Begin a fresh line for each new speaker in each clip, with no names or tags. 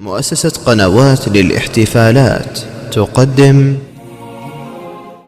مؤسسة قنوات للاحتفالات تقدم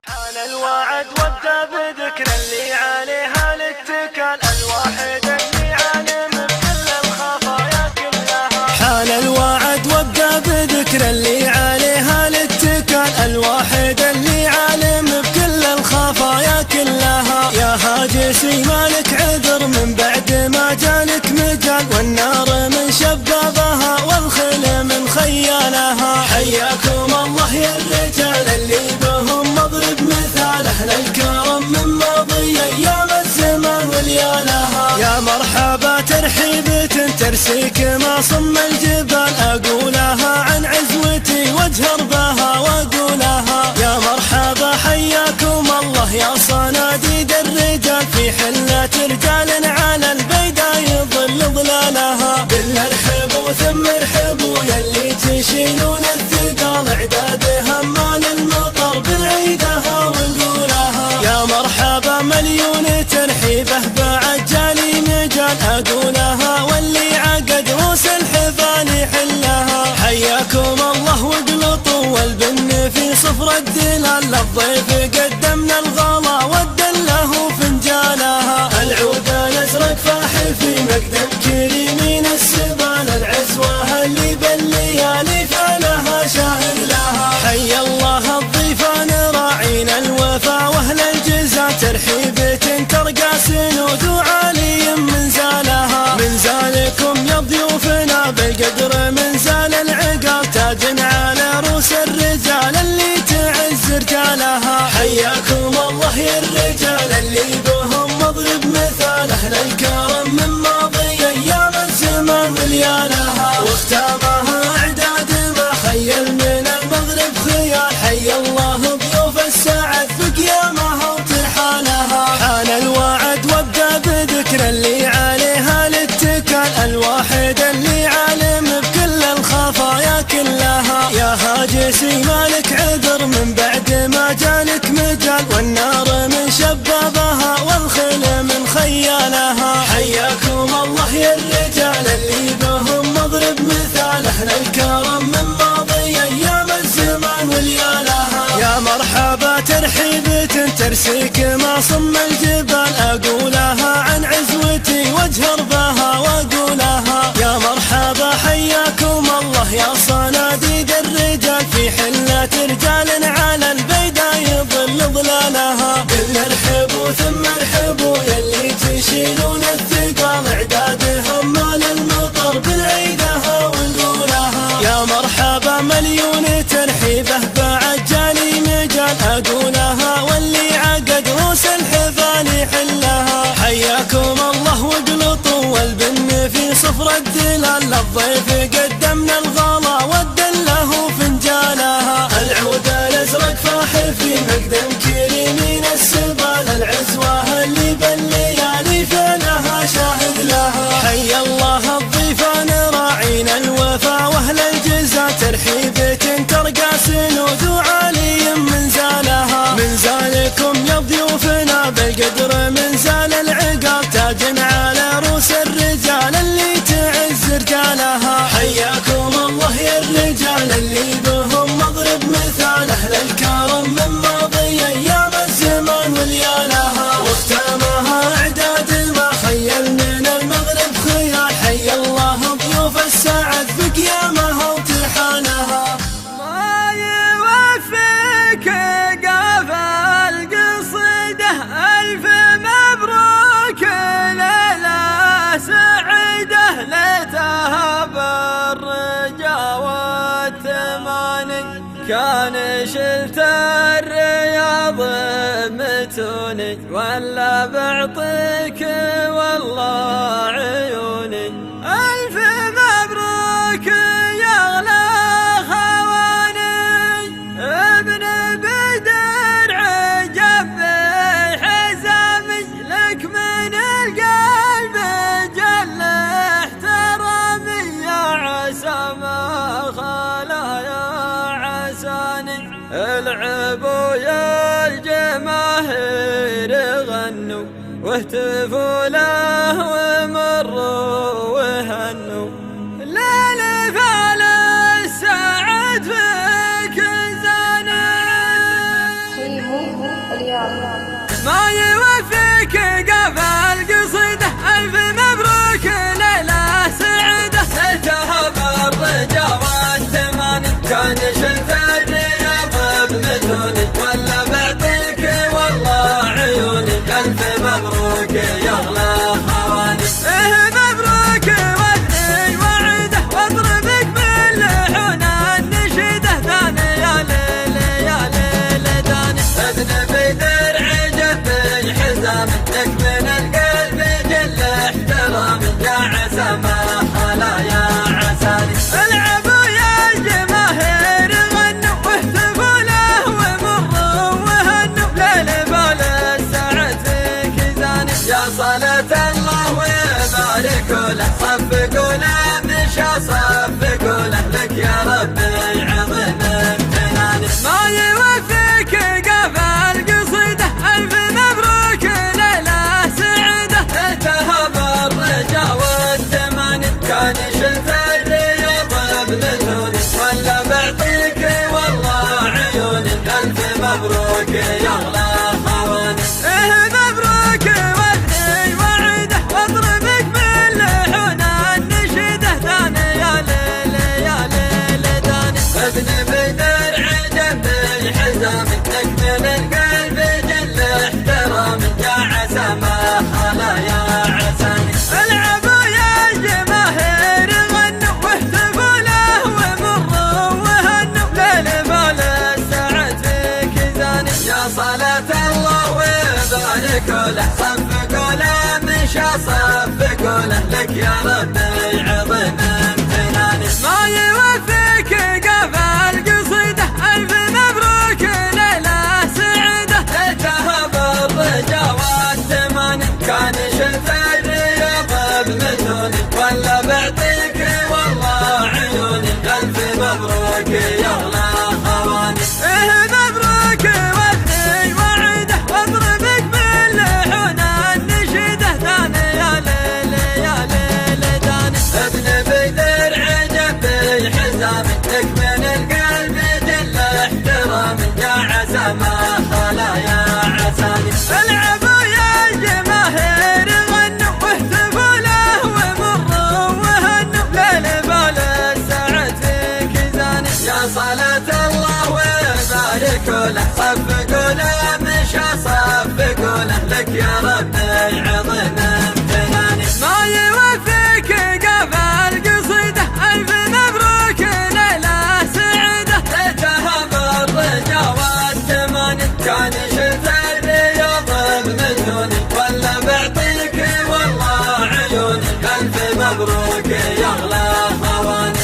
حان الوعد وابدأ بذكر اللي عليها الاتكال، الواحد اللي عالم بكل الخفايا كلها. حان الوعد وابدأ بذكر اللي عليها الاتكال، الواحد اللي عالم بكل الخفايا كلها. يا هاجسي مالك عذر من بعد ما جالك مجال، والنار من شبابها والخيل من خيالها. حياكم الله يا الرجال اللي بهم مضرب مثال، أهل الكرم من ماضي أيام الزمان وليالها. يا مرحبا ترحيبة ترسيك ما صم الجبال، أقولها عن عزوتي واجهر بها وأقولها. يا مرحبا حياكم الله يا صناديد الرجال، في حلة رجال على البيداء يظل ظلالها. بالله ارحبوا ثم ارحبوا يلي تشيلون الثقال، اعداد همال المطر بالعيدها ونقولها. يا مرحبا مليون ترحيبه بعد جالي مجال، اقولها واللي عقد روس الحفال يحلها. حياكم الله واقلطوا والبن في صفر الدلال، للضيف قدمنا الغلا والدله فنجالها. العود الازرق فاحل في مقدم كريمين السبال، العزوه اللي بالليالي فعلها شاهد لها. حي الله الضيفان راعين الوفا واهل الجزا، ترحيبة ترقى سنود وعالي من زالها. من زالكم يا ضيوفنا بالقدر من زال العقال، تاج على روس الرجال اللي تعز رجالها. حياكم الله يا الرجال اللي بهم مضرب مثال، اهل الكرم من ماضي ايام الزمان وليالها. واختامها اعداد ما خيل من المغرب خيال، حي الله ضيوف السعد في قيامها وترحالها. حان الوعد وابدا بذكر اللي عليها الاتكال، الواحد اللي عالم بكل الخفايا كلها. يا هاجسي مالك عذر من بعد ما جالك مجال، والنار من شبابها والخيل من خيالها. حياكم الله يا الرجال اللي بهم مضرب مثال، اهل الكرم من ماضي ايام الزمان وليالها. يا مرحبا ترحيبة ترسيك ما صم الجبال، اقولها عن عزوتي واجهر بها واقولها. يا مرحبا حياكم الله يا صناديد الرجال، في حلة رجال على البيداء يظل ظلالها. بالله ارحبوا ثم ارحبوا يلي تشيلون الثقال، اعداد همال المطر بالعيدها ونقولها. يا مرحبا مليون ترحيبه بعد جالي مجال، اقولها واللي عقد روس الحفال يحلها. حياكم الله واقلطوا والبن في صفر الدلال، للضيف قدمنا الغلا والدله فنجالها. العود الازرق فاحل في مقدم كريمين السبال، العزوه اللي بالليالي فعلها شاهد لها. حي الله الضيفان راعين الوفا واهل الجزا، ترحيبة ترقى سنود وعالي من زالها. من زالكم يا ضيوفنا بالقدر من زال العقال، تاج على روس الرجال اللي تعز رجالها. حياكم الله يا الرجال اللي بهم مضرب مثال، اهل الكرم من ماضي ايام الزمان وليالها. واختامها اعداد ما خيل من المغرب خيال، حي الله ضيوف السعد في قيامها وترحالها.
ما يوفيك قافل قصيده، ألف مبروك ليلة سعيدة، ليتها بالرجا والثماني. كان شلت الرياض متوني، ولا بعطيك والله عيوني. ألف مبروك يا أغلى خواني، ابن بدر عجب حزامي، لك من القلب جل احترامي. يا عسى ما خلا يا عساني، العبوا يا الجماهير غنوا، واهتفوا له ومروا وهنوا. لا فلا له صفقوا له مشى صفقوا له لك يا ربي عظيم امتناني ما يوفيك قفل قصيده ألف مبروك ليلة سعيدة ليتها بالرجا والثمان كان شلت الرياض بمثوني ولا بعطيك والله عيوني ألف مبروك يا أغلى خواني مبروك وابني وعده واضربك باللحون النشيده ثاني يا ليل يا ليل داني ابن بدر عجب بحزامك لك من القلب جل احترام يا عسى ما خلا يا عساني العبوا يا الجماهير غنوا واهتفوا له ومروا وهنوا ليل بال السعد فيك زاني يا صلاة الله وباركوا له صفقوا له مشى صفقوا له لك يا ربي عظيم امتناني ما يوفيك قفل قصيده ألف مبروك ليلة سعيدة ليتها بالرجا والثمان كان شلت الرياض بمثوني ولا بعطيك والله عيوني ألف مبروك يا أغلى خواني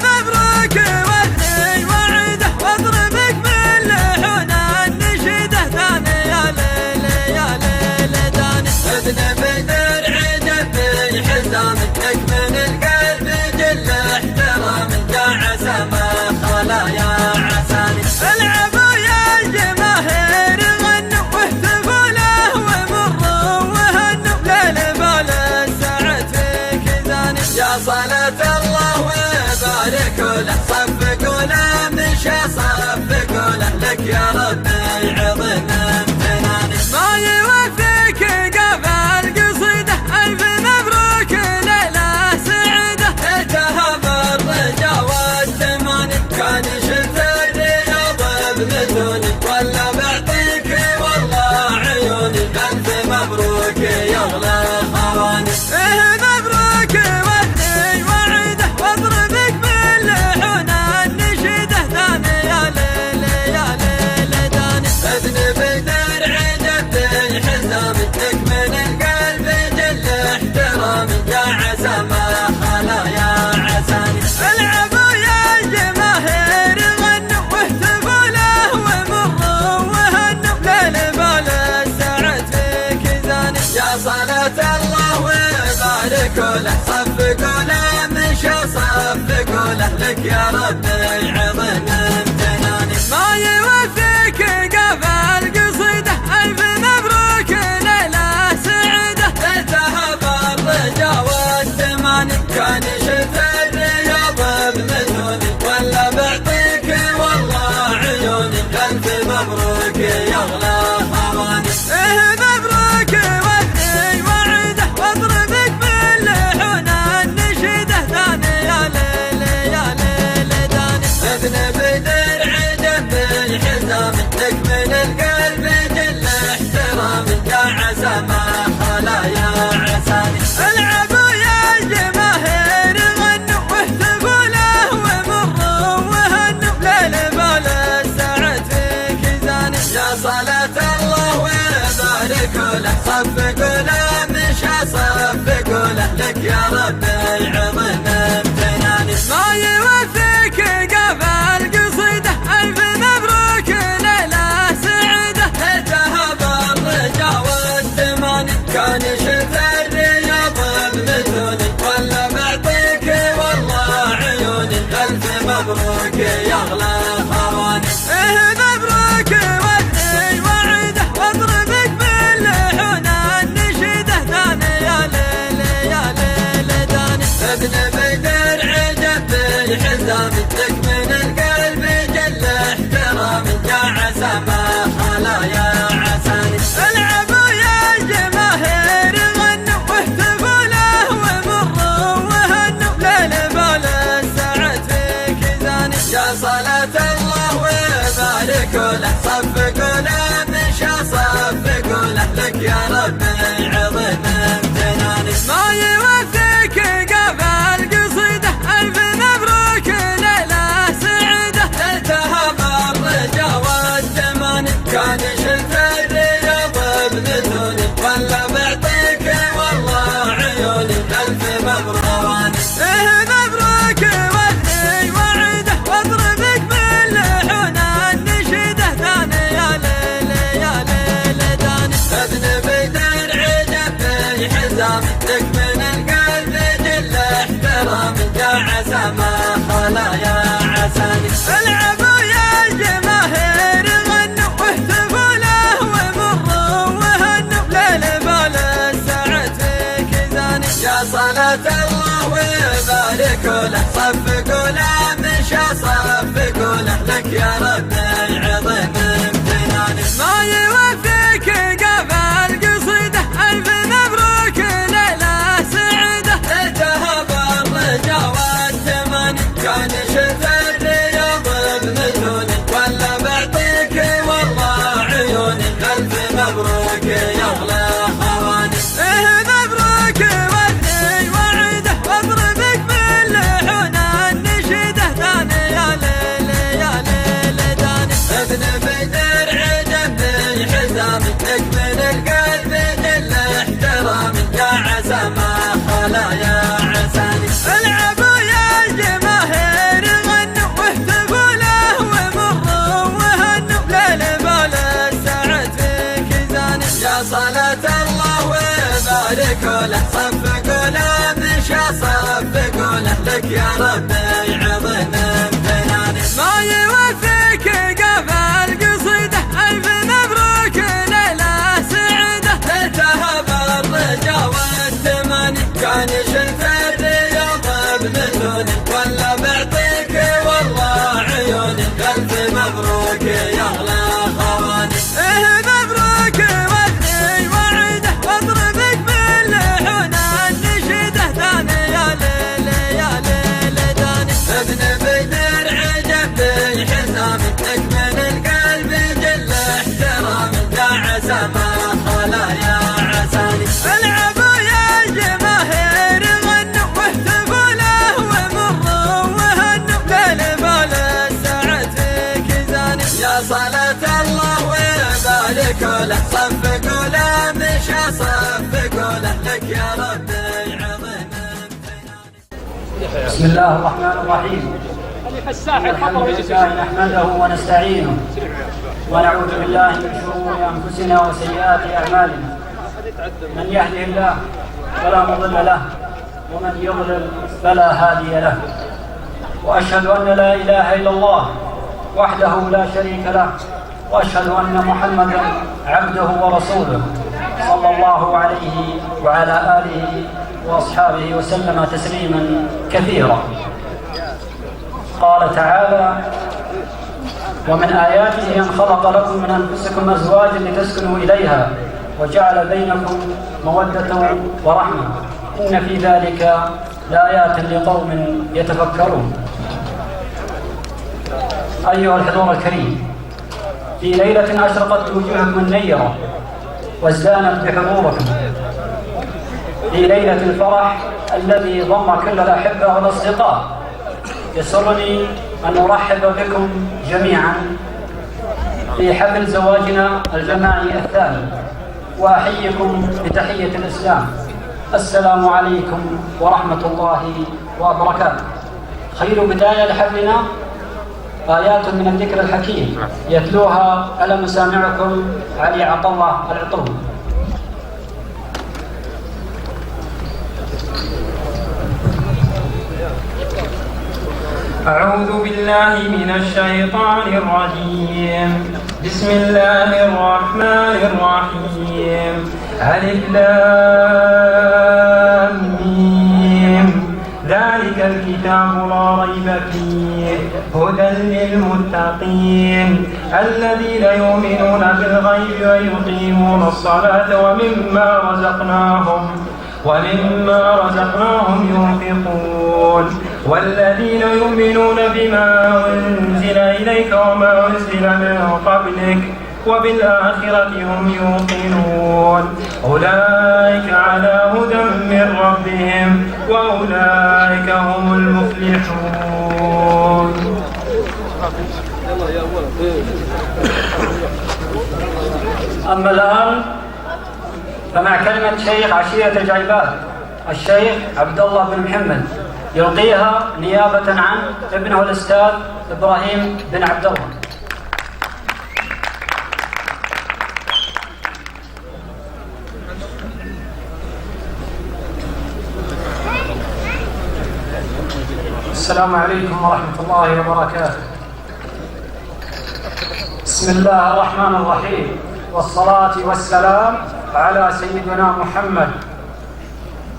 مبروك وابني وعده واضربك باللحون النشيده ثاني يا ليل يا ليل داني ابن بدر عجب بحزامك لك من القلب جل احترام يا عسى ما خلا يا عساني العبوا يا الجماهير غنوا واهتفوا له ومروا وهنوا ليل بال السعد فيك زاني يا صلاة الله وباركوا له صفقوا له مشى صفقوا له لك يا ربي عظيم امتناني ما يوفيك قفل قصيده ألف مبروك ليلة سعيدة ليتها بالرجا والثمان كان شلت الرياض بمثوني ولا بعطيك والله عيوني ألف مبروك يا أغلى خواني مبروك وابني وعده واضربك باللحون النشيده ثاني يا ليل يا ليل داني ابن بدر عجب بحزامك لك من القلب جل احترام يا عسى ما خلا يا عساني العبوا يا الجماهير غنوا واهتفوا له ومروا وهنوا ليل بال السعد فيك زاني يا صلاة الله وباركوا له صفقوا له مشى صفقوا له لك يا ربي عظيم امتناني ما يوفيك قفل قصيده ألف مبروك ليلة سعيدة ليتها بالرجا والثمان كان شلت الرياض بمثوني ولا بعطيك والله عيوني ألف مبروك يا أغلى خواني مبروك وابني وعده واضربك باللحون النشيده ثاني يا ليل يا ليل داني ابن بدر عجب بحزامك لك من القلب جل احترام يا عسى ما خلا يا عساني العبوا يا الجماهير غنوا واهتفوا له ومروا وهنوا ليل بال السعد فيك زاني يا صلاة الله وباركوا له صفقوا له مشى صفقوا له لك يا ربي عظيم امتناني ما يوفيك قفل قصيده ألف مبروك ليلة سعيدة ليتها بالرجا والثمان كان شلت الرياض بمثوني ولا بعطيك والله عيوني ألف مبروك يا أغلى خواني مبروك وابني وعده واضربك باللحون النشيده ثاني يا ليل يا ليل داني ابن بدر عجب بحزامك لك من القلب جل احترام يا عسى ما خلا يا عساني العبوا يا الجماهير غنوا واهتفوا له ومروا وهنوا ليل بال السعد فيك زاني يا صلاة الله وباركوا له صفقوا له مشى صفقوا له لك يا ربي عظيم امتناني ما يوفيك قفل قصيده ألف مبروك ليلة سعيدة ليتها بالرجا والثمان كان شلت الرياض بمثوني يصفق له لك يا ربي عظيم امتنانه ما يوفيك قبل قصيده ألف مبروك ليلة سعيدة ليتها بالرجا والثمن كان شفا الرياض بمثونه ولا بعطيك والله عيوني ألف مبروك يا أغلى خواني مبروك وابني وعيده واضربك باللحون النشيده ثاني يا ليل يا ليل داني ابن بدر عجبني حزامي لك من القلب جل احترامي يا عسى ما خلا يا عساني العبوا يا الجماهير غنوا واهتفوا له ومروا وهنوا ليل بال السعد فيك زاني يا صلاة الله وبارك له صفقوا له مشى صفقوا له لك يا ربي عظيم امتناني ما يوفيك قبل قصيده ألف مبروك ليلة سعيدة ليتها بالرجا والثماني كان شلف الرياض بمثوني ولا بعطيك والله عيوني ألف مبروك يا أغلى خواني مبروك وابني وعيده واضربك باللحون النشيده ثاني يا ليل يا ليل داني ابن بدر عجبني حزامي لك من القلب جل احترامي يا عسى ما خلا يا عساني العبوا يا الجماهير غنوا واهتفوا له ومروا وهنوا ليل بال السعد فيك زاني يا صلاة الله وبارك له صفقوا له مشى صفقوا له لك يا ربي عظيم امتناني
بسم الله الرحمن الرحيم. الحمد لله نحمده ونستعينه ونعوذ بالله من شرور انفسنا وسيئات اعمالنا من يهده الله فلا مضل له ومن يضلل فلا هادي له واشهد ان لا اله الا الله وحده لا شريك له واشهد ان محمدا عبده ورسوله صلى الله عليه وعلى اله واصحابه وسلم تسليما كثيرا. قال تعالى: ومن آياته أن خلق لكم من أنفسكم أزواجا لتسكنوا إليها وجعل بينكم مودة ورحمة إن في ذلك لآيات لقوم يتفكرون. أيها الحضور الكريم، في ليلة أشرقت وجوهكم النيرة وازدانت بحضوركم، في ليلة الفرح الذي ضم كل الأحبة والأصدقاء، يسرني أن أرحب بكم جميعا في حفل زواجنا الجماعي الثاني، وأحييكم بتحية الإسلام: السلام عليكم ورحمة الله وبركاته. خير بداية لحفلنا آيات من الذكر الحكيم يتلوها على مسامعكم علي عطله العطوي.
أعوذ بالله من الشيطان الرجيم. بسم الله الرحمن الرحيم. ألف لام ميم. ذلك الكتاب لا ريب فيه هدى للمتقين الذين يؤمنون بالغيب ويقيمون الصلاة ومما رزقناهم ينفقون والذين يؤمنون بما أنزل إليك وما أنزل من قبلك وبالآخرة هم يوقنون أولئك على هدى من ربهم وأولئك هم المفلحون.
أما الآن فمع كلمة شيخ عشيرة الجعيبات الشيخ عبد الله بن محمد يلقيها نيابة عن ابنه الأستاذ إبراهيم بن عبد الله. السلام عليكم ورحمة الله وبركاته. بسم الله الرحمن الرحيم، والصلاة والسلام على سيدنا محمد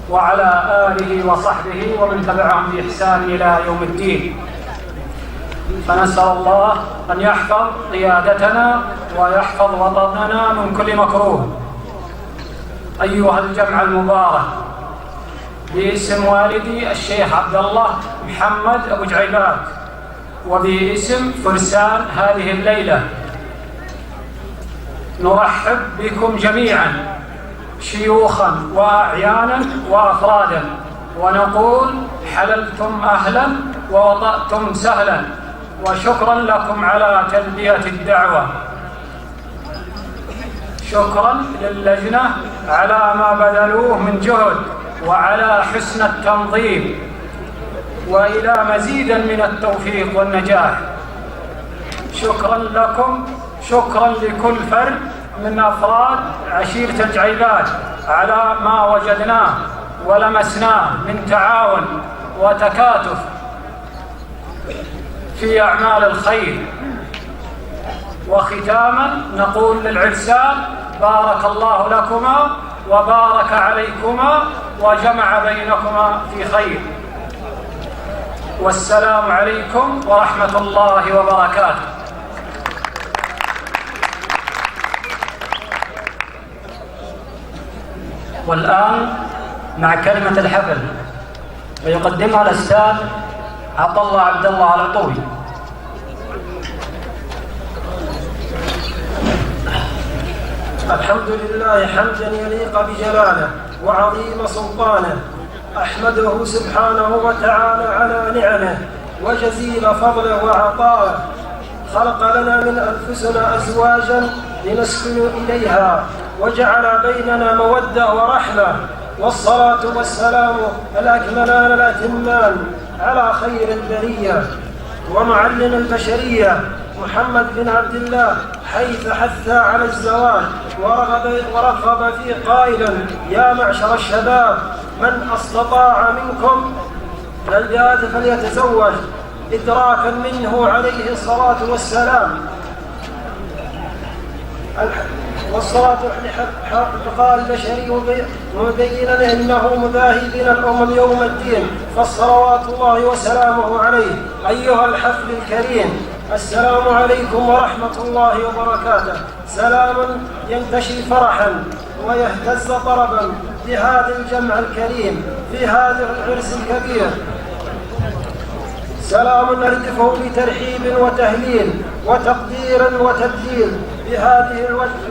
وعلى آله وصحبه ومن تبعهم بإحسان إلى يوم الدين. فنسأل الله أن يحفظ قيادتنا ويحفظ وطننا من كل مكروه. أيها الجمع المبارك، باسم والدي الشيخ عبد الله محمد أبو جعيبات وباسم فرسان هذه الليلة نرحب بكم جميعا شيوخا وأعيانا وأفرادا، ونقول حللتم أهلا ووطأتم سهلا، وشكرا لكم على تلبية الدعوة. شكرا للجنة على ما بذلوه من جهد وعلى حسن التنظيم، وإلى مزيدا من التوفيق والنجاح. شكرا لكم، شكرا لكل فرد من أفراد عشيرة الجعيبات على ما وجدناه ولمسناه من تعاون وتكاتف في أعمال الخير. وختاما نقول للعرسان: بارك الله لكما وبارك عليكما وجمع بينكما في خير، والسلام عليكم ورحمة الله وبركاته. والآن مع كلمة الحفل ويقدمها الأستاذ عبد الله عبد الله العطوي.
الحمد لله حمدا يليق بجلاله وعظيم سلطانه، أحمده سبحانه وتعالى على نعمه وجزيل فضله وعطائه. خلق لنا من أنفسنا أزواجا لنسكن إليها، وجعل بيننا مودة ورحمة، والصلاة والسلام الأكملان الأتمان على خير البرية ومعلم البشرية محمد بن عبد الله، حيث حث على الزواج ورغب فيه قائلا: يا معشر الشباب، من استطاع منكم الباءة فليتزوج، إدراكا منه عليه الصلاة والسلام. قال البشري مبينا انه مباهي بنا الامم يوم الدين، فالصلوات الله وسلامه عليه. ايها الحفل الكريم، السلام عليكم ورحمه الله وبركاته. سلام ينتشي فرحا ويهتز طربا بهذا الجمع الكريم في هذا العرس الكبير. سلام نرتفه بترحيب وتهليل وتقدير وتبجيل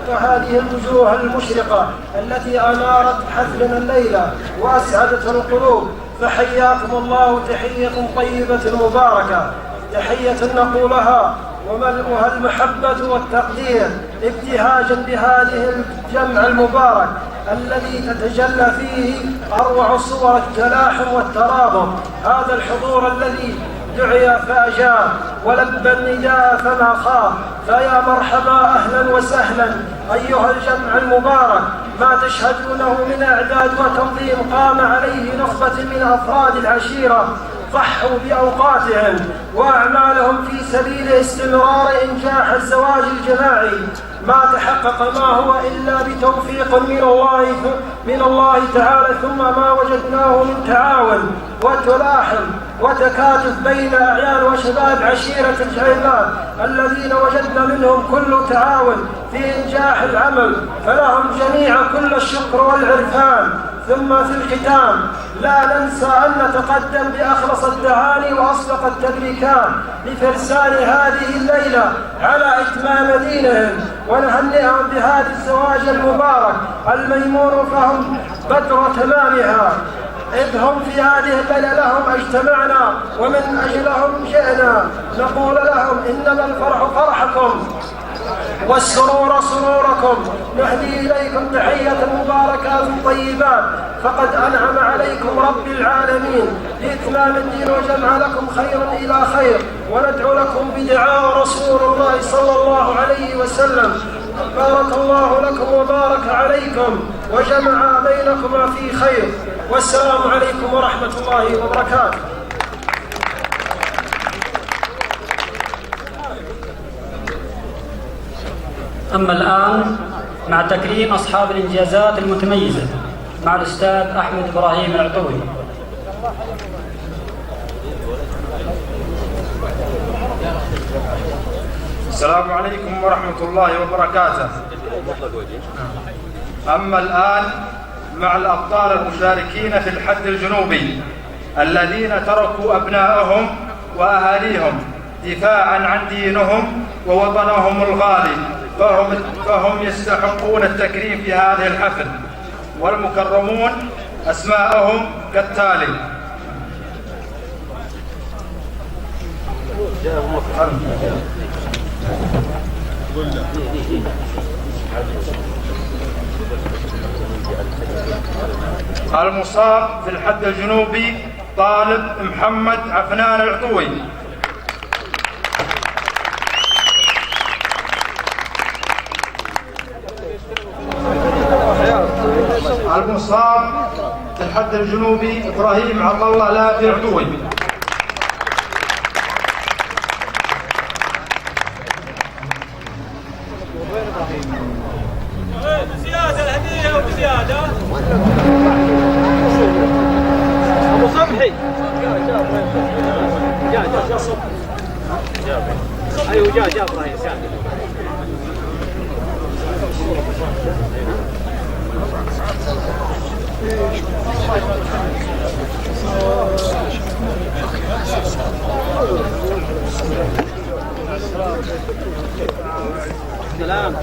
بهذه الوجوه المشرقة التي أنارت حفلنا الليلة وأسعدت القلوب. فحياكم الله تحية طيبة مباركة، تحية نقولها وملؤها المحبة والتقدير ابتهاجا بهذه الجمع المبارك الذي تتجلى فيه أروع صور التلاحم والترابط. هذا الحضور الذي دعي فأجاب ولبى النداء فما خاف. فيا مرحبا أهلا وسهلا أيها الجمع المبارك. ما تشهدونه من إعداد وتنظيم قام عليه نخبة من أفراد العشيرة، ضحوا بأوقاتهم وأعمالهم في سبيل استمرار إنجاح الزواج الجماعي. ما تحقق ما هو إلا بتوفيق من الله تعالى، ثم ما وجدناه من تعاون وتلاحم وتكاتف بين أعيان وشباب عشيرة الجعيبات الذين وجدنا منهم كل تعاون في إنجاح العمل، فلهم جميعا كل الشكر والعرفان. ثم في الختام لا ننسى أن نتقدم بأخلص التهاني وأصدق التبريكات لفرسان هذه الليلة على إتمام دينهم، ونهنئهم بهذا الزواج المبارك الميمون، فهم بدر تمامها، إذ هم في هذه الليلة لهم اجتمعنا ومن أجلهم جئنا. نقول لهم: إنما الفرح فرحكم والسرور سروركم. نهدي إليكم تحية مباركات طيبات، فقد أنعم عليكم رب العالمين لإتمام الدين وجمع لكم خيرا إلى خير، وندعو لكم بدعاء رسول الله صلى الله عليه وسلم: بارك الله لكم وبارك عليكم وجمع بينكما في خير، والسلام عليكم ورحمة الله وبركاته.
أما الآن مع تكريم أصحاب الإنجازات المتميزة مع الأستاذ أحمد إبراهيم العطوي.
السلام عليكم ورحمة الله وبركاته. أما الآن مع الأبطال المشاركين في الحد الجنوبي الذين تركوا أبنائهم وأهاليهم دفاعا عن دينهم ووطنهم الغالي، فهم يستحقون التكريم في هذه الحفل، والمكرمون أسماءهم كالتالي: المصاب في الحد الجنوبي طالب محمد عفنان العطوي. المصاب في الحد الجنوبي إبراهيم عبد الله لافي عطوي.
بزيادة الهدية وبزيادة أبو صبحي أيوه جاء إبراهيم سلام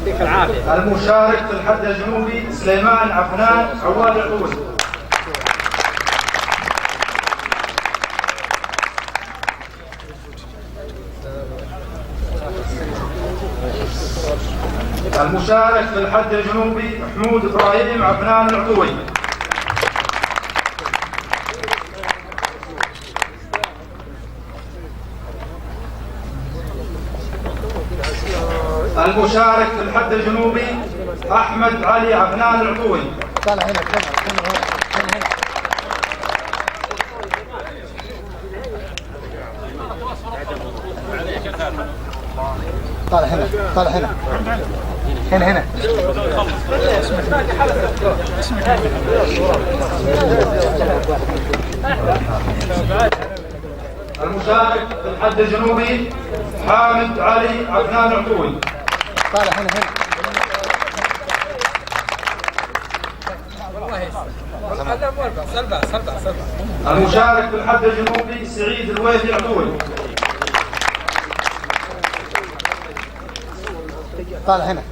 يعطيك العافية.
المشارك في الحد الجنوبي سليمان عفنان عواد العطوي. المشارك في الحد الجنوبي محمود إبراهيم عفنان العطوي. المشارك في الحد الجنوبي أحمد علي عفنان العطوي.
طالع هنا هنا طالع هنا طالع هنا هنا هنا
المشارك في الحد الجنوبي حامد علي عفنان العطوي.
طالع هنا هنا
المشارك في الحد الجنوبي سعيد الويفي العطوي.
طالع هنا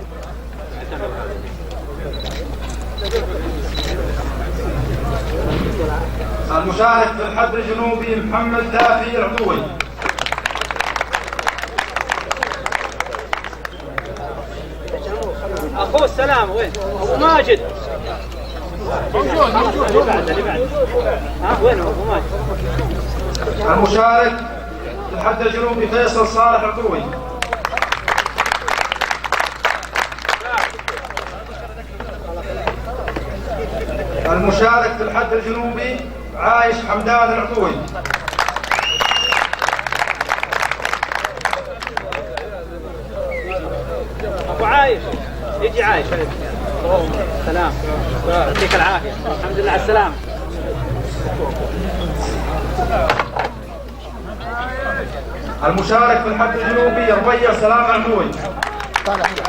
المشارك في الحد الجنوبي محمد دافي العطوي.
أخوه السلام وين؟ أبو ماجد موجود اللي بعد ها وين أبو ماجد؟
المشارك في الحد الجنوبي فيصل صالح العطوي. المشارك في الحد الجنوبي عايش حمدان العطوي.
أبو عايش يجي عايش. سلام يعطيك العافية. الحمد لله على السلامة.
المشارك في الحد الجنوبي ربيع سلام العطوي.
طالع هنا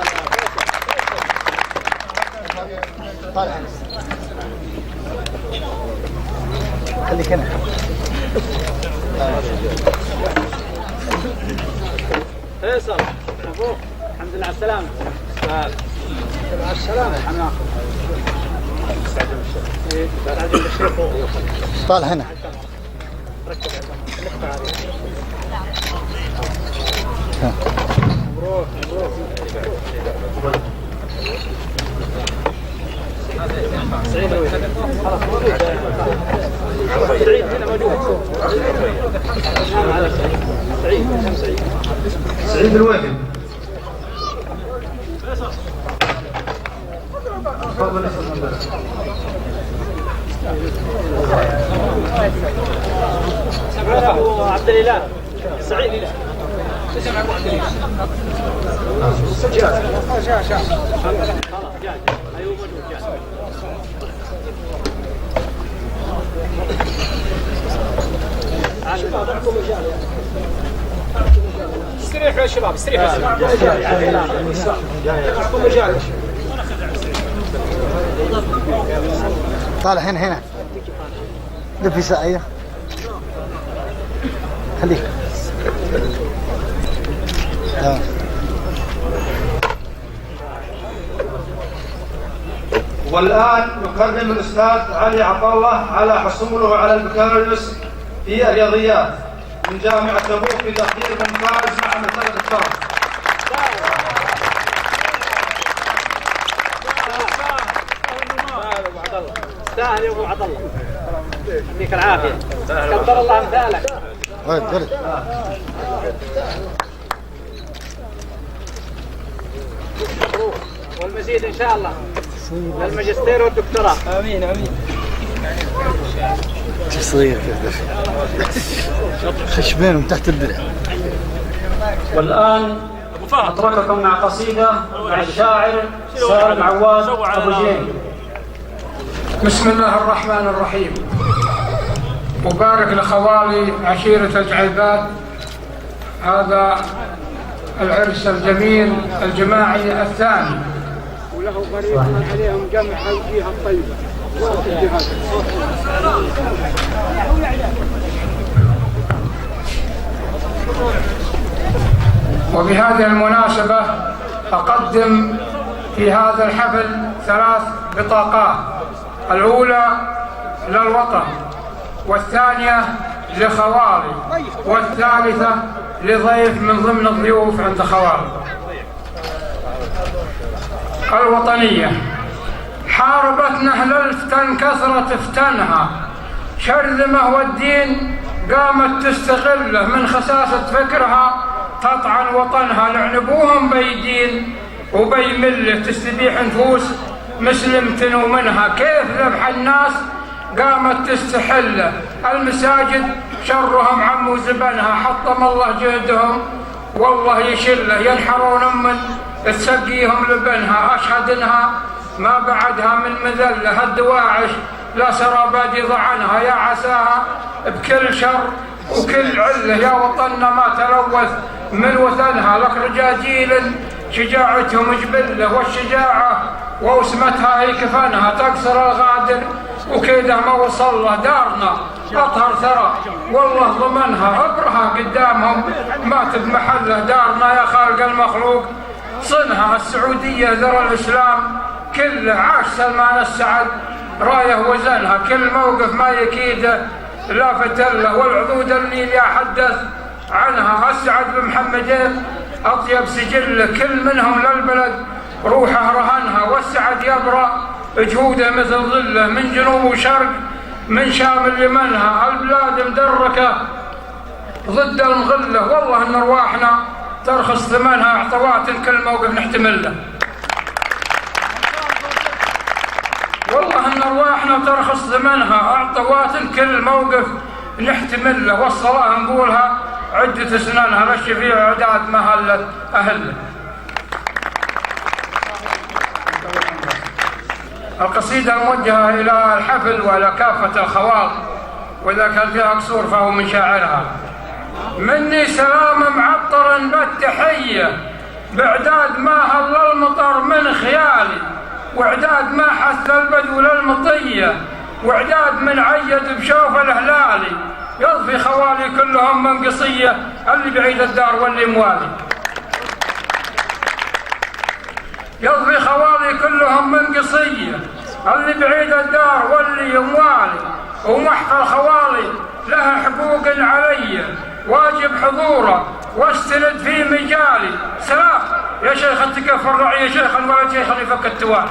طالع هنا خليك هنا
فيصل مبروك الحمد لله على السلامة. على السلامة حماك.
طالع هنا
مبروك مبروك. سعيد خلاص موجود. سعيد هنا موجود. سعيد
سعيد الويفي. تفضل
أبو عبد الإله سعيد. اسم أبو عبد الإله. جاء. خلاص جاء. أيوه موجود جاء. استريحوا يا شباب استريحوا.
طالع هنا دفي ساعية خليك.
والآن نكرم الأستاذ علي عطله على حصوله على البكالوريوس في الرياضيات من جامعة تبوك بتقدير ممتاز مع مرتبة الطالب.
سهل يا ابو عبد الله يعطيك العافيه كبر الله امثالك. والمزيد ان شاء الله للماجستير والدكتوراه. امين امين.
صغير خشبين تحت الدرع.
والآن أترككم مع قصيدة مع الشاعر سالم عواد أبو جيم.
بسم الله الرحمن الرحيم. مبارك لخوالي عشيرة الجعيبات هذا العرس الجميل الجماعي الثاني، وله بريق عليهم جمع الجهة الطيبة. وبهذه المناسبة أقدم في هذا الحفل 3 بطاقات، الأولى للوطن، والثانية لخوالي، والثالثة لضيف من ضمن الضيوف عند خوالي. الوطنية: حاربت نهل الفتن كثرة فتنها، شرذمة والدين قامت تستغله، من خساسة فكرها تطعن وطنها، لعنبوهم بيدين وبي مله، تستبيح نفوس مسلمة ومنها، كيف ذبح الناس قامت تستحله، المساجد شرهم عم زبنها، حطم الله جهدهم والله يشله، ينحرون من تسقيهم لبنها، أشهد إنها ما بعدها من مذلة، الدواعش لا سراباد يضعنها، يا عساها بكل شر وكل علة، يا وطننا ما تلوث من وثنها، لك رجاجيل شجاعتهم جبلة، والشجاعة ووسمتها هي كفنها، تقصر الغادر وكيده ما وصل له، دارنا أطهر ثرى والله ضمنها، أبرها قدامهم مات بمحله، دارنا يا خالق المخلوق صنها، السعودية ذرى الإسلام كله، عاش سلمان السعد رايه وزنها، كل موقف ما يكيده لا فتله، والعضود النيل يحدث عنها، السعد بن محمدين أطيب سجله، كل منهم للبلد روحه رهنها، والسعد يبرأ جهوده مثل ظله، من جنوب وشرق من شام لمنها، البلاد مدركة ضد المغلة، والله ان ارواحنا ترخص ثمنها، اعطوات كل موقف نحتمله، والله ان ارواحنا ترخص ثمنها، اعطوات كل موقف نحتمله، والصلاة نقولها عدة سننها، للشفيع عداد ما هلت اهله. القصيدة موجهة إلى الحفل وإلى كافة الخواص، وإذا كان فيها قصور فهو من شاعرها. مني سلام معطر بالتحية، بعداد ما هل المطر من خيالي، وعداد ما حث البدو للمطية، وعداد من عيد بشوف الهلالي، يضفي خوالي كلهم من قصية، اللي بعيد الدار واللي موالي، يضفي خوالي كلهم من قصية، اللي بعيد الدار واللي موالي، ومحفى الخوالي لها حقوق علي، واجب حضوره واستند في مجالي، سلام يا شيخ التكف الرعية، شيخا ولا شيخا يفك التوالي،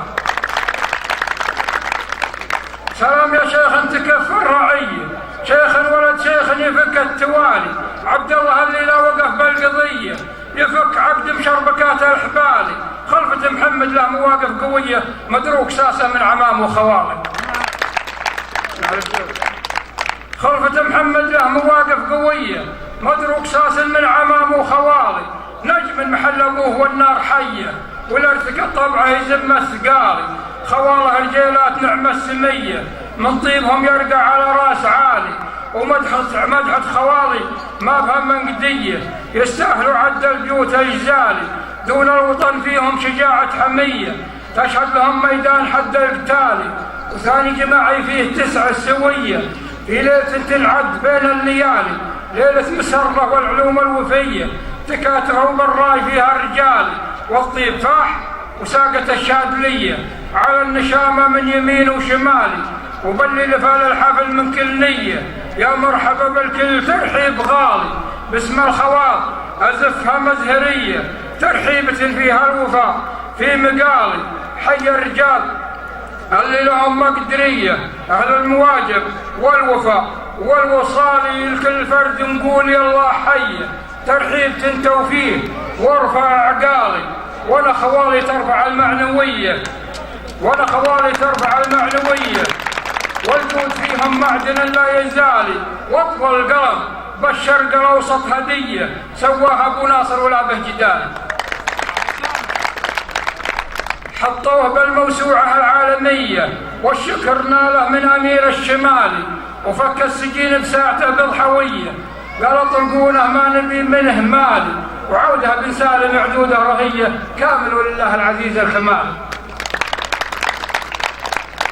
سلام يا شيخ انتكف الرعية، شيخا ولد شيخ يفك التوالي، عبد الله اللي لا وقف بالقضية يفك عقد بشربكات الحبالي، خلفة محمد له مواقف قوية، مدروك ساسة من عمام وخوالي، خلفة محمد له مواقف قوية، مدروك ساس من عمام وخوالي، نجم محل ابوه والنار حية، والارتكى طبعه يزم الثقالي، خواله رجيلات نعمة السمية، من طيبهم يرقى على راس عالي، ومدحة خوالي ما بهم من قدية، يستاهلوا عد البيوت الجزالي، دون الوطن فيهم شجاعة حمية، تشهد لهم ميدان حد القتالي، وثاني جماعي فيه 9 سوية، في ليلة تنعد بين الليالي، ليلة مسرة والعلوم الوفية، تكاتفوا بالراي فيها الرجال، والطيب فاح وساقة الشادلية، على النشامة من يمين وشمالي، وبالليل فال الحفل من كل نية، يا مرحبا بالكل ترحيب غالي، باسم الخواط أزفها مزهرية، ترحيبة فيها الوفاء في مقالي، حي الرجال اللي لهم مقدرية، أهل المواجب والوفاء والوصال، لكل فرد نقول يلا حية، ترحيب توفيه وارفع عقالي، وانا خوالي ترفع المعنوية، وانا خوالي ترفع المعنوية، والجود فيهم معدن لا يزالي، واطول القلم بالشرق الاوسط هدية، سواها ابو ناصر ولا به جدال، حطوه بالموسوعة العالمية، والشكر ناله من امير الشمالي، وفك السجين بساعته بضحوية، قال اطلقونه ما نبي منه مالي، وعودها بن سالم عدوده رهية، كامل ولله العزيز الكمال،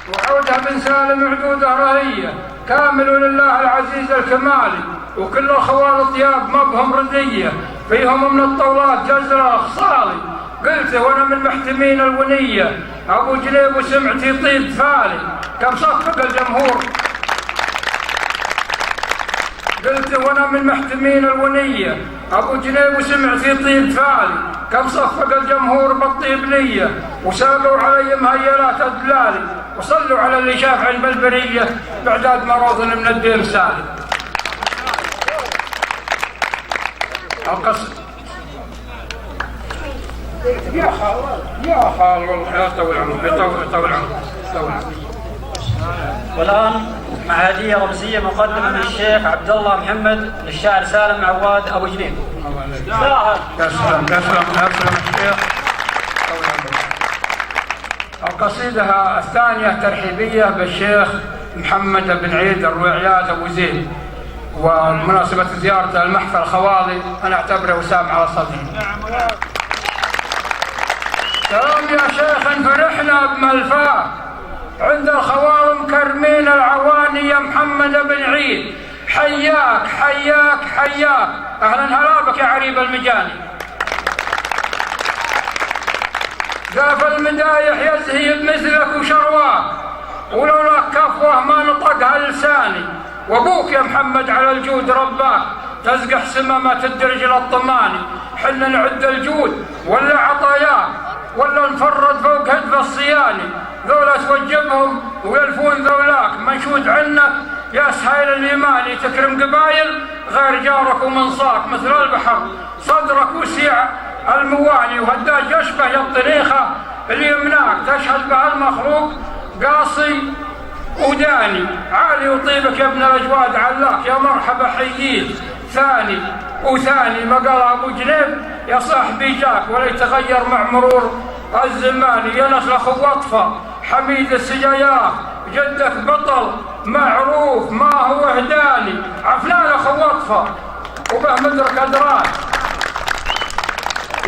وعودها بن سالم عدوده رهية، كامل ولله العزيز الكمالي، وكل الخوال طياب ما بهم ردية، فيهم من الطولات جزرة خصالي، قلته وانا من محتمين الونية، ابو جليب وسمعتي طيب فالي، كم صفق الجمهور، قلت وانا من محتمين الونية، ابو جنيب وسمعتي طيب فالي، كم صفق الجمهور بالطيب لية، وساقوا علي مهيلات الدلالي، وصلوا على اللي شاف عن بالبرية، بعداد مروض من الدين سالي. القصد يا خال والله يطول عمرك، يطول عمرك.
والآن مع هدية رمزية مقدمة من الشيخ عبد الله محمد للشاعر سالم عواد أبو جنيب.
تسلم الشيخ. القصيدة الثانية ترحيبية بالشيخ محمد بن عيد الرويعيات أبو زيد، ومناسبة زيارة المحفل الخواضي أنا أعتبره وسام على صدري. سلام يا شيخ فرحنا بملفاه، عند الخوار مكرمين العواني يا محمد بن عيد، حياك حياك حياك، اهلا هلا بك يا عريب المجاني. قاف المدايح يزهي بمثلك وشرواك، ولولا كفوه ما نطقها لساني، وابوك يا محمد على الجود رباك، تزقح سما ما تدرج للطماني، حنا نعد الجود ولا عطاياك، ولا نفرد فوق هدف الصياني، ذولا توجبهم ويلفون ذولاك، منشود عنك يا سهيل الإيماني، تكرم قبايل غير جارك ومنصاك، مثل البحر صدرك وسيع المواني، وهداج يشبه الطريخة اللي يمناك، تشهد به المخلوق قاصي وداني، عالي وطيبك يا ابن الأجواد علاك، يا مرحبا حييك ثاني وثاني، ما قال أبو جنيب يا صاحبي جاك، ولا يتغير مع مرور الزمان، يا نسل أخو وطفة حميد السجايات، جدك بطل معروف ما هو هداني، عفلان أخو وطفة وبه مدرك أدراك،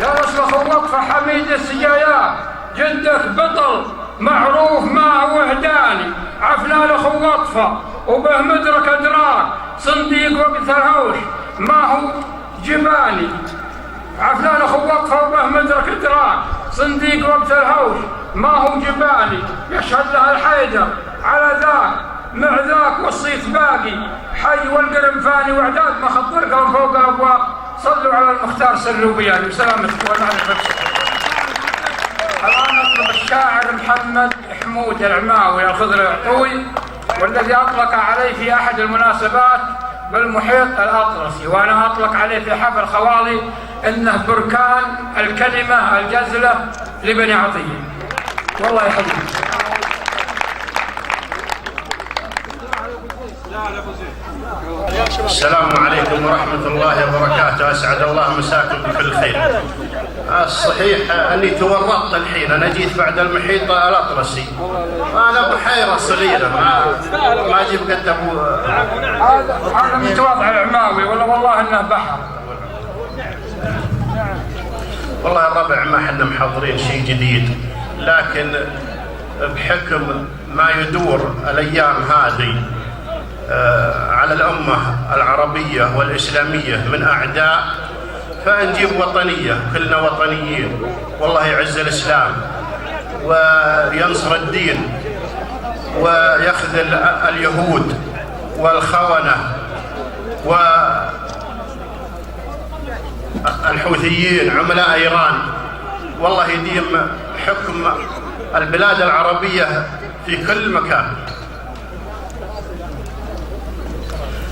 يا نسل أخو وطفة حميد السجايات، جدك بطل معروف ما هو هداني، عفلان أخو وطفة وبه مدرك أدراك، صنديق وقت الهوش ما هو جباني، عفلان أخو وقفة وبه مدرك إدراك، صنديق وقت الهوش ما هو جباني، يشهد له الحيدر على ذاك مع ذاك والصيت باقي، حي والقرم فاني، وعداد ما خطر قلم فوق الأبواب، صلوا على المختار سلوا بياني وسلامتك والمعرفة. الآن نطلب الشاعر محمد حمود العماوي الخضر العطوي، والذي أطلق عليه في أحد المناسبات بالمحيط الأطلسي، وأنا أطلق عليه في حفل خوالي إنه بركان الكلمة الجزلة لبني عطية. والله يحفظك.
السلام عليكم ورحمة الله وبركاته، أسعد الله مساكم بكل خير. الصحيح أني تورطت الحين، أنا جيت بعد المحيط الأطلسي، أنا بحيرة صغيرة ما أجيب قد أبو.
هذا متواضع العماوي ولا والله إنه بحر.
والله الربع ما احنا محضرين شيء جديد، لكن بحكم ما يدور الأيام هذه على الأمة العربية والإسلامية من أعداء، فنجيب وطنية، كلنا وطنيين، والله يعز الإسلام وينصر الدين ويخذل اليهود والخونة والحوثيين عملاء إيران، والله يديم حكم البلاد العربية في كل مكان.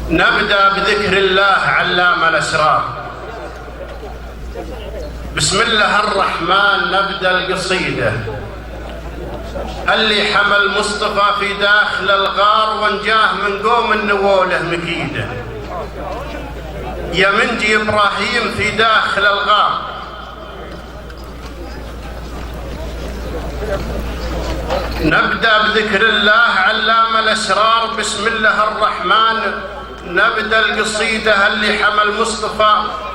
نبدأ بذكر الله علام الأسرار. بسم الله الرحمن نبدأ القصيدة. اللي حمل مصطفى في داخل الغار وانجاه من قوم النووله مكيده، يا منجي إبراهيم في داخل الغار. نبدأ بذكر الله علام الأسرار. بسم الله الرحمن نبدأ القصيدة. اللي حمل مصطفى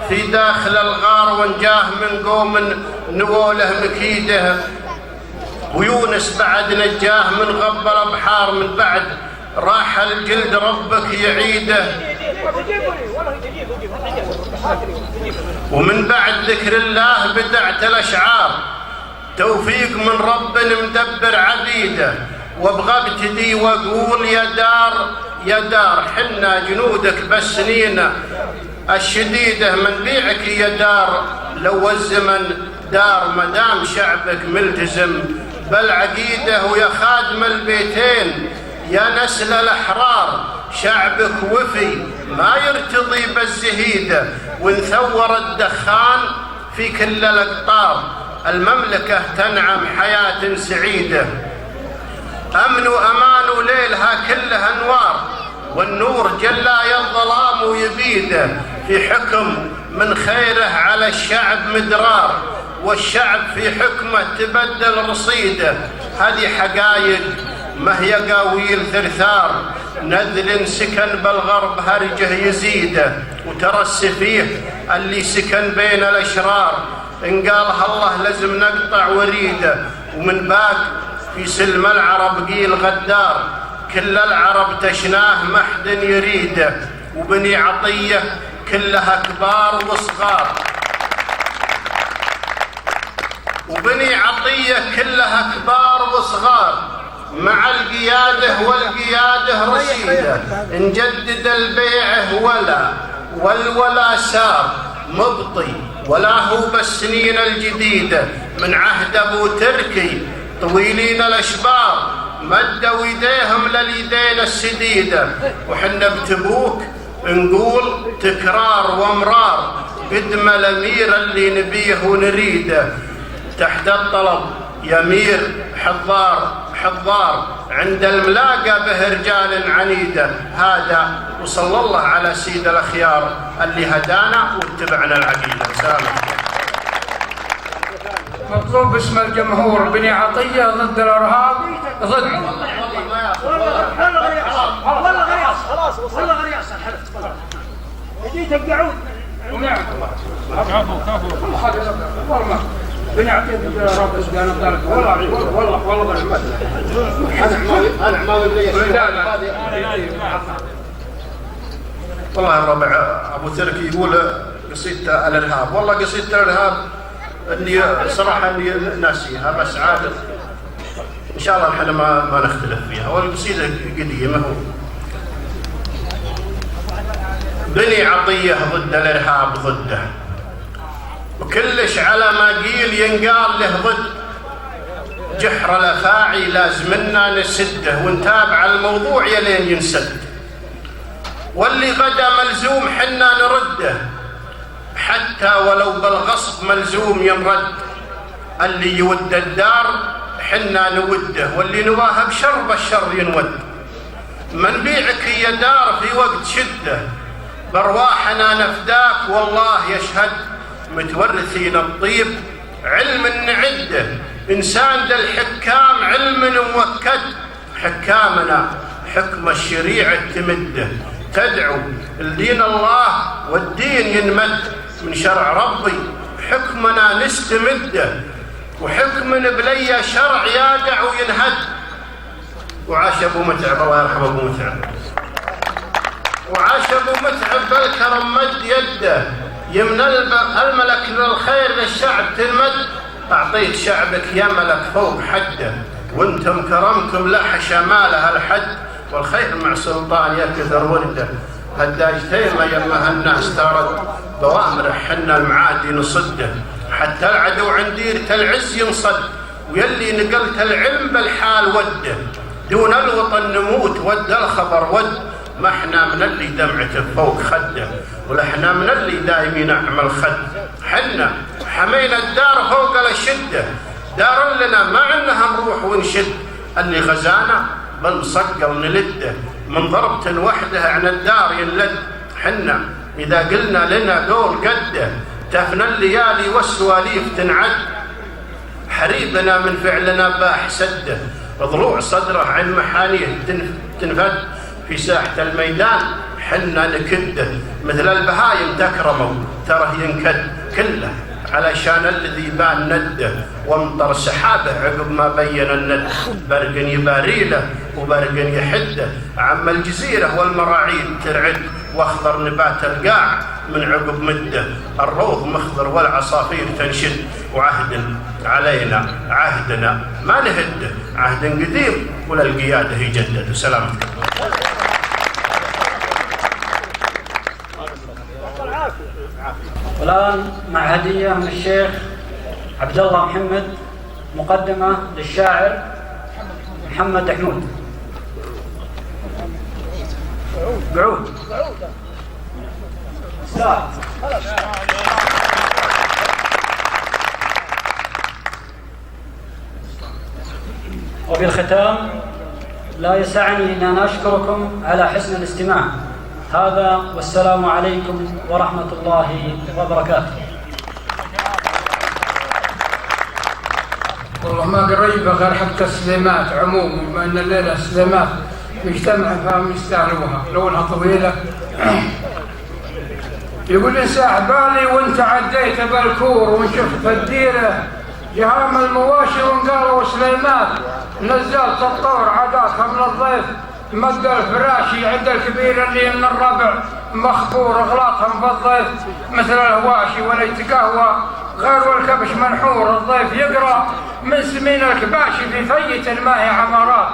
في داخل الغار وانجاه من قوم نووله مكيده، ويونس بعد نجاه من غب الأبحار، من بعد راح الجلد ربك يعيده. ومن بعد ذكر الله بدعت الأشعار، توفيق من رب مدبر عبيده، وابغى ابتدي واقول يا دار يا دار حنا جنودك بالسنين الشديده، من بيعك يا دار لو الزمن دار، مدام شعبك ملتزم بالعقيده. ويا خادم البيتين يا نسل الأحرار، شعبك وفي ما يرتضي بالزهيده، ونثور الدخان في كل الأقطار، المملكة تنعم حياة سعيدة. أمن وأمان وليلها كلها أنوار، والنور جلايا الظلام ويبيده، في حكم من خيره على الشعب مدرار، والشعب في حكمه تبدل رصيده. هذه حقايق ما هي قاويل ثرثار، نذل سكن بالغرب هرجه يزيده، وترى السفيه اللي سكن بين الأشرار، إن قالها الله لازم نقطع وريده. ومن باق في سلم العرب قيل غدار، كل العرب تشناه ما حد يريده. وبني عطية كلها كبار وصغار، وبني عطية كلها كبار وصغار، مع القيادة والقيادة رشيدة، نجدد البيعه والولا سار مبطي، ولا هو بالسنين الجديدة، من عهد أبو تركي طويلين الأشبار، مدوا يديهم لليدين السديدة. وحنا بتبوك نقول تكرار وامرار، قدم الأمير اللي نبيه ونريده، تحت الطلب يا أمير حضار، عند الملاقى به رجال عنيدة. هذا وصلى الله على سيد الأخيار اللي هدانا واتبعنا العقيدة. سلام.
مطلوب باسم الجمهور بني عطية ضد الإرهاب، ضد
والله غريص خلاص والله غريص جيت القعود.
ونعم والله بني عطية ضد الإرهاب والله
أنا عماوي والله الربع أبو تركي يقول قصيدة الإرهاب، والله قصيدة الإرهاب اللي صراحة اللي ناسيها، بس عادة إن شاء الله نحن ما نختلف فيها، والقصيدة قديمة. بني عطية ضد الإرهاب ضده، وكلش على ما قيل ينقال له ضد، جحر الأفاعي لازمنا نسده، ونتابع الموضوع يلين ينسد، واللي غدا ملزوم حنا نرده، حتى ولو بالغصب ملزوم ينرد. اللي يود الدار حنا نوده، واللي نواه بشر بالشر ينود. من بيعك يا دار في وقت شده، بارواحنا نفداك والله يشهد، متورثين الطيب علم نعده، إنسان ذا الحكام علم موكد. حكامنا حكم الشريعة تمده، تدعو لدين الله والدين ينمد، من شرع ربي حكمنا نستمده، وحكم بلي شرع يادع وينهد. وعاش أبو متعب، الله يرحم أبو متعب، وعاش أبو متعب بالكرم مد يده، يمن الملك للخير للشعب تنمد. أعطيت شعبك يا ملك فوق حده، وانتم كرمكم لح شماله الحد. والخير مع سلطان يكثر ولده، هداجتين ما يمها الناس ترد، بوامر حنا المعادي نصده، حتى العدو عنديرة العز ينصد. ويلي نقلت العلم بالحال وده، دون الوطن نموت ود الخبر ود. ما احنا من اللي دمعته فوق خده، ولا احنا من اللي دايمين نعمل خد. حنا حمينا الدار فوق الشده، دار لنا ما عندها نروح ونشد. اللي غزانا بنصقل نلده، من ضربة وحده عن الدار ينلد. حنا إذا قلنا لنا قول قده، تفنى الليالي والسواليف تنعد. حريبنا من فعلنا باح سده، ضلوع صدره عن محانيه تنفد. في ساحة الميدان حنا نكده، مثل البهايم تكرموا تره ينكد كله، علشان الذي بان نده. وامطر سحابه عقب ما بين الند، برق يباريله وبرق يحده. عم الجزيرة والمراعيد ترعد، واخضر نبات القاع من عقب مده. الروض مخضر والعصافير تنشد، وعهد علينا عهدنا ما نهده. عهد قديم ولا القيادة يجدد. وسلامتكم.
والآن مع هدية من الشيخ عبد الله محمد، مقدمة للشاعر محمد حمود. بعود وفي الختام لا يسعني إن أنا أشكركم على حسن الاستماع. هذا والسلام عليكم ورحمة الله وبركاته.
والله ما قريبة غير حق التسليمات عموما، بما أن الليلة سليمات مجتمع فهم يستاهلوها، لونها طويلة. يقول إنساح بالي وانت عديت بالكور، ونشفت الديرة جهام المواشي ونقالوا سليمات. نزلت الطور عداك من الضيف، مد الفراشي عند الكبير اللي من الربع، مخبور اغلاقهم في الضيف مثل الهواشي. ولا يتقهوى غير والكبش منحور، الضيف يقرا من سمين الكباشي في فية ما هي عمارات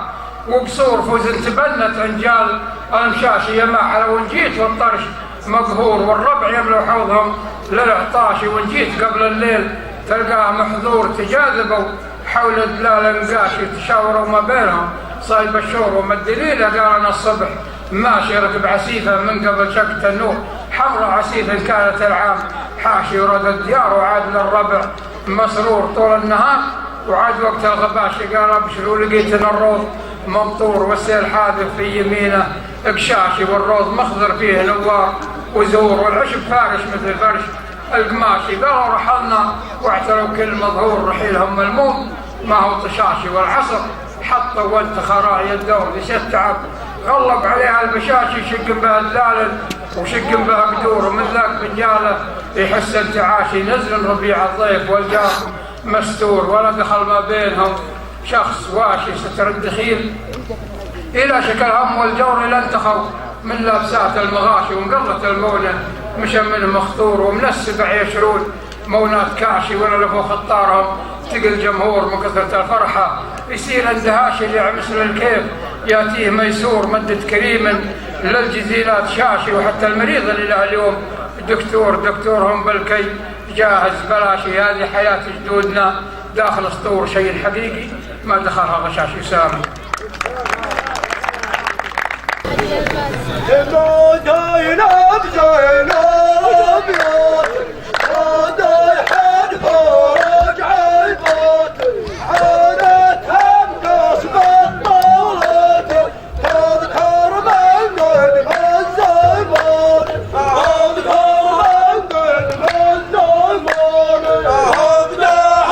وقصور. فوز تبنت انجال المشاشي يا ماحل، ونجيت والطرش مقهور، والربع يملوا حوضهم للعطاشي. ونجيت قبل الليل تلقاه محظور، تجاذبوا حول دلال المقاشي، تشاوروا ما بينهم صايب الشور. وما الدليل قال انا الصبح ماشي ركب عسيفه من قبل شقة النور، حمراء عسيفه كانت العام حاشي. ورد الديار وعاد للربع مسرور طول النهار، وعاد وقت الغباشي قال ابشروا لقيت الروض ممطور، والسيل حاذف في يمينه اقشاشي. والروض مخضر فيه نوار وزور، والعشب فارش مثل فرش القماشي. قالوا رحلنا واعتروا كل مظهور، رحيلهم ملموم ما هو طشاشي. والعصر حطوا وانت خرايا الدور لشت تعب، غلب عليها البشاشي. شق بها الدلال وشق بها قدور، ومن ذاك بنجاله يحس انتعاشي. نزل ربيع الضيف والجار مستور، ولا دخل ما بينهم شخص واشي. ستر الدخيل الى شكل هم والجور الى انتخوا من لابسات المغاشي. ومقلة المونة مشى من مخطور، ومن السبع يشرون مونات كاشي. ونلفوا خطارهم تقل الجمهور من كثرة الفرحة، يصير اندهاش اللي مثل الكيف ياتيه ميسور. مدد كريم للجزيلات شاشي، وحتى المريض اللي له اليوم دكتورهم بالكي جاهز بلاشي. هذه حياة جدودنا داخل سطور، شيء حقيقي ما دخلها غشاشي. سامي
عودنا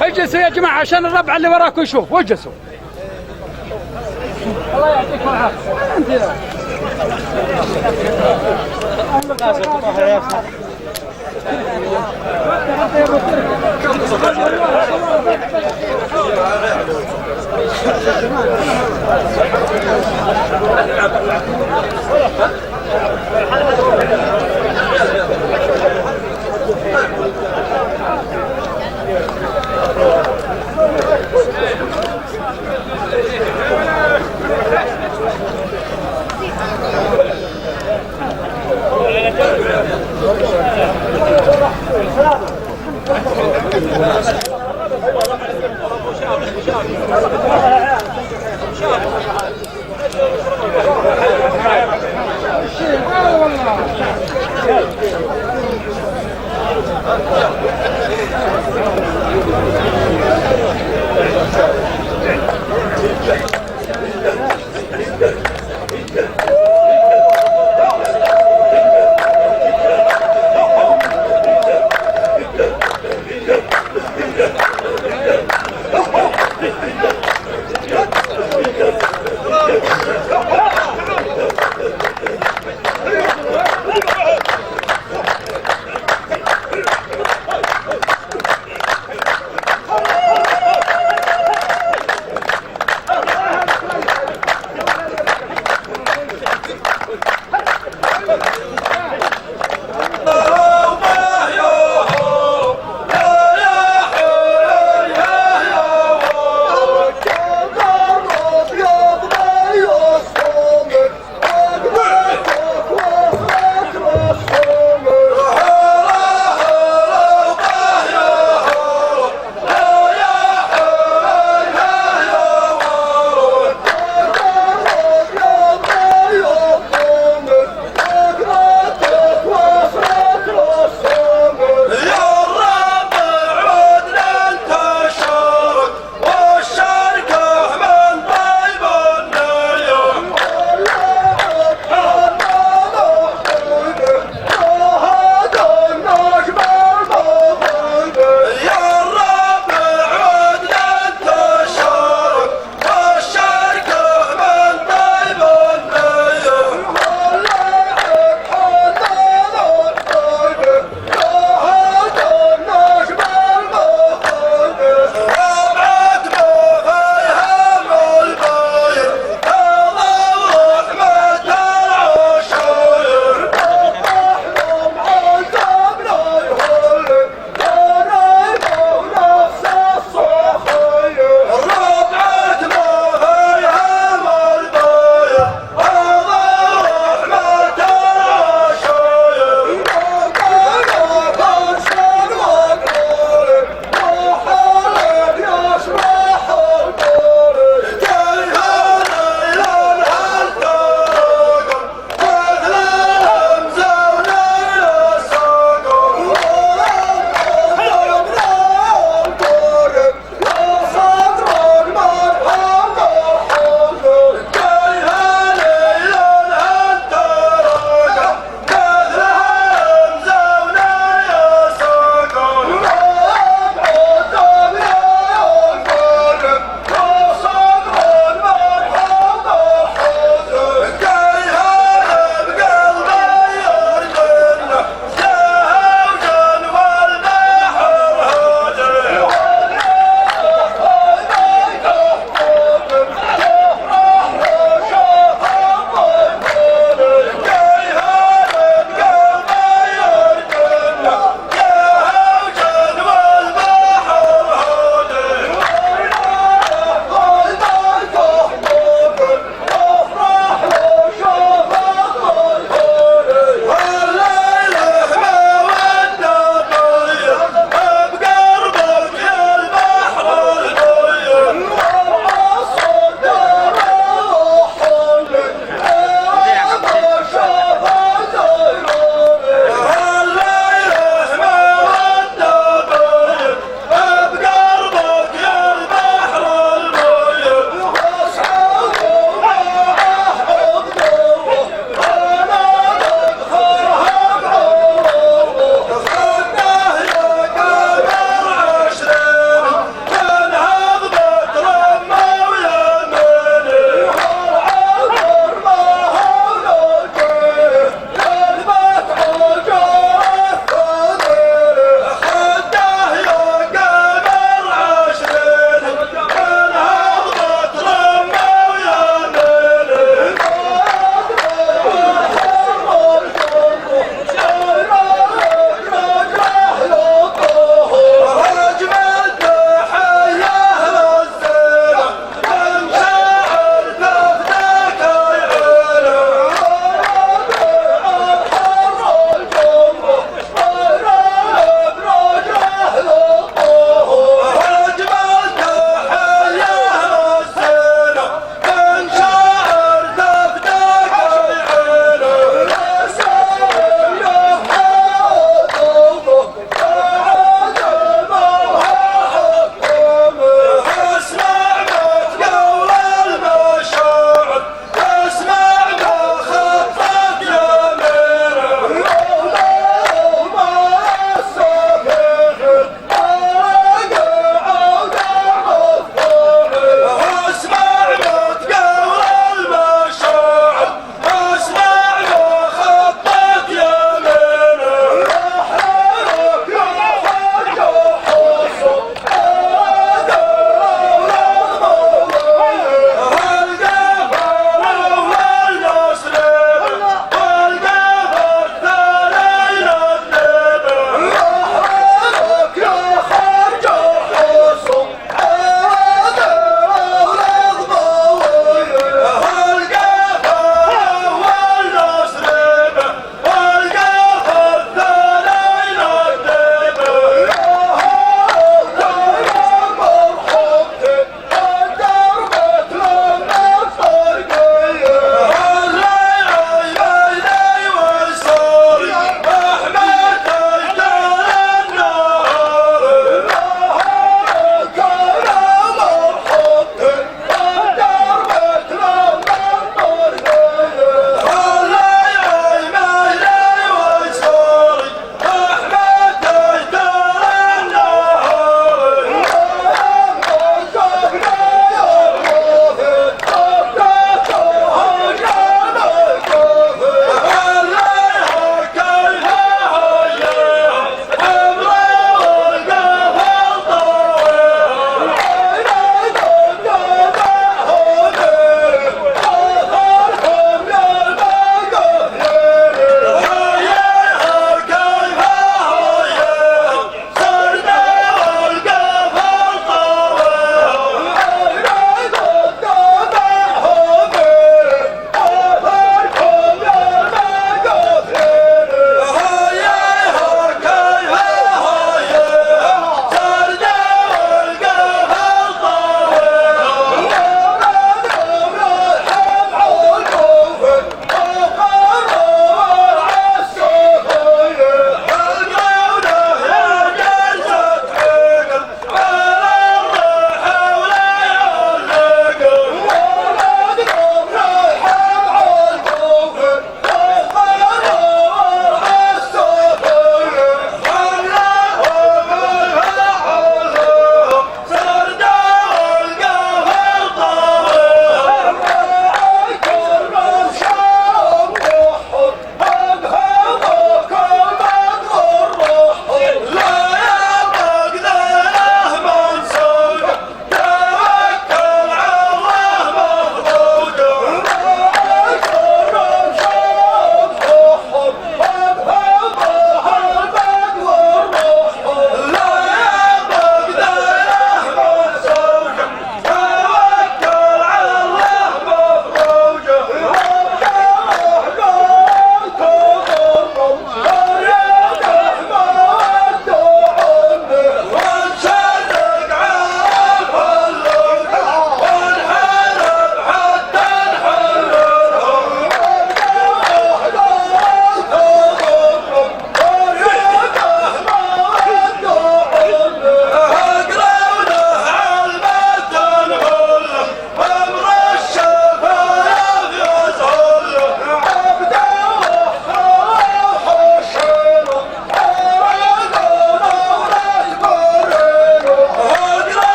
اجلسوا يا جماعة عشان الربع اللي وراكم يشوف، واجلسوا. الله يعطيكم العافية.